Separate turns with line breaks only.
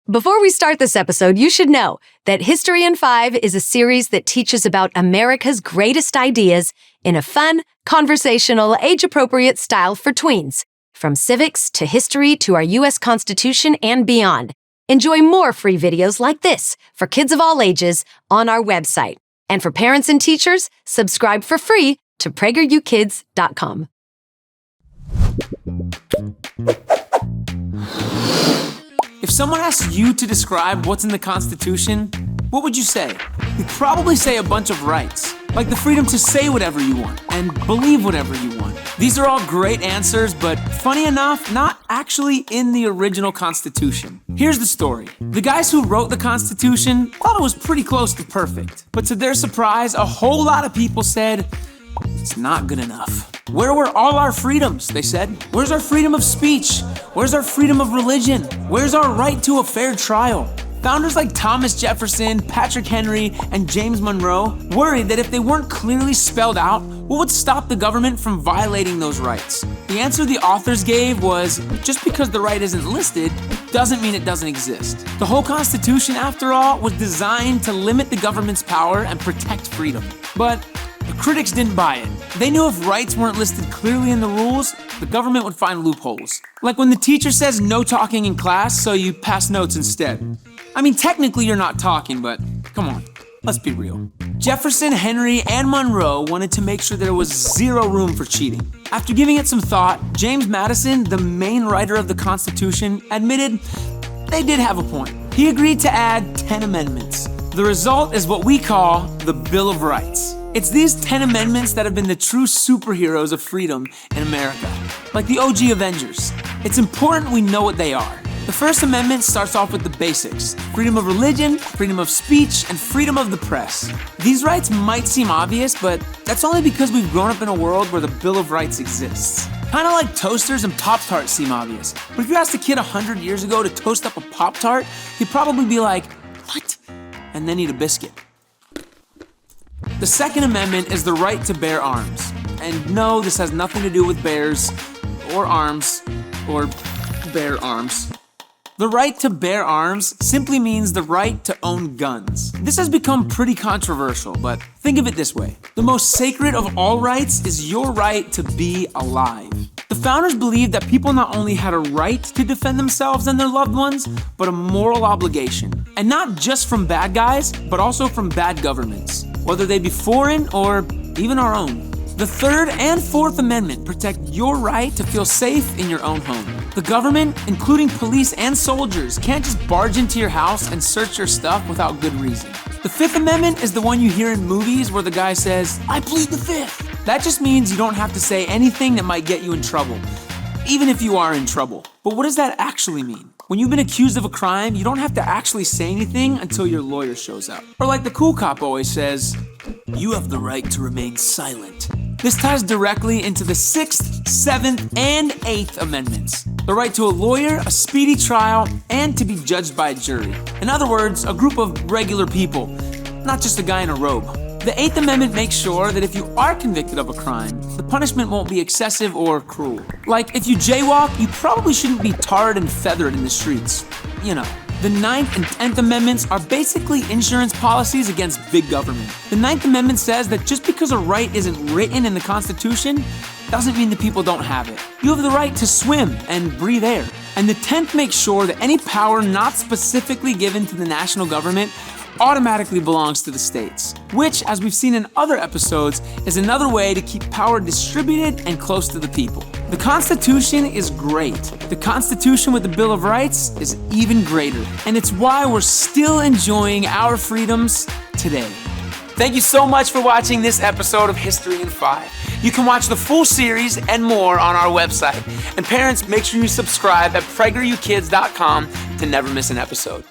Before we start this episode, you should know that History in 5 is a series that teaches about America's greatest ideas in a fun, conversational, age-appropriate style for tweens, from civics to history to our U.S. Constitution and beyond. Enjoy more free videos like this for kids of all ages on our website. And for parents and teachers, subscribe for free to PragerUkids.com.
If someone asked you to describe what's in the Constitution, what would you say? You'd probably say a bunch of rights, like the freedom to say whatever you want and believe whatever you want. These are all great answers, but funny enough, not actually in the original Constitution. Here's the story. The guys who wrote the Constitution thought it was pretty close to perfect, but to their surprise, a whole lot of people said, it's not good enough. Where were all our freedoms, they said. Where's our freedom of speech? Where's our freedom of religion? Where's our right to a fair trial? Founders like Thomas Jefferson, Patrick Henry, and James Monroe worried that if they weren't clearly spelled out, what would stop the government from violating those rights? The answer the authors gave was, just because the right isn't listed, doesn't mean it doesn't exist. The whole Constitution, after all, was designed to limit the government's power and protect freedom. But the critics didn't buy it. They knew if rights weren't listed clearly in the rules, the government would find loopholes. Like when the teacher says no talking in class, so you pass notes instead. I mean, technically you're not talking, but come on, let's be real. Jefferson, Henry, and Monroe wanted to make sure there was zero room for cheating. After giving it some thought, James Madison, the main writer of the Constitution, admitted they did have a point. He agreed to add 10 amendments. The result is what we call the Bill of Rights. It's these 10 amendments that have been the true superheroes of freedom in America, like the OG Avengers. It's important we know what they are. The First Amendment starts off with the basics: freedom of religion, freedom of speech, and freedom of the press. These rights might seem obvious, but that's only because we've grown up in a world where the Bill of Rights exists. Kind of like toasters and Pop-Tarts seem obvious, but if you asked a kid 100 years ago to toast up a Pop-Tart, he'd probably be like, what? And then eat a biscuit. The Second Amendment is the right to bear arms. And no, this has nothing to do with bears, or arms, or bear arms. The right to bear arms simply means the right to own guns. This has become pretty controversial, but think of it this way. The most sacred of all rights is your right to be alive. The founders believed that people not only had a right to defend themselves and their loved ones, but a moral obligation. And not just from bad guys, but also from bad governments, whether they be foreign or even our own. The Third and Fourth Amendment protect your right to feel safe in your own home. The government, including police and soldiers, can't just barge into your house and search your stuff without good reason. The Fifth Amendment is the one you hear in movies where the guy says, I plead the Fifth. That just means you don't have to say anything that might get you in trouble, even if you are in trouble. But what does that actually mean? When you've been accused of a crime, you don't have to actually say anything until your lawyer shows up. Or like the cool cop always says, you have the right to remain silent. This ties directly into the 6th, 7th, and 8th Amendments. The right to a lawyer, a speedy trial, and to be judged by a jury. In other words, a group of regular people, not just a guy in a robe. The 8th Amendment makes sure that if you are convicted of a crime, the punishment won't be excessive or cruel. Like, if you jaywalk, you probably shouldn't be tarred and feathered in the streets. You know. The 9th and 10th Amendments are basically insurance policies against big government. The 9th Amendment says that just because a right isn't written in the Constitution, doesn't mean the people don't have it. You have the right to swim and breathe air. And the 10th makes sure that any power not specifically given to the national government automatically belongs to the states, which, as we've seen in other episodes, is another way to keep power distributed and close to the people. The Constitution is great. The Constitution with the Bill of Rights is even greater. And it's why we're still enjoying our freedoms today. Thank you so much for watching this episode of History in 5. You can watch the full series and more on our website. And parents, make sure you subscribe at PragerUkids.com to never miss an episode.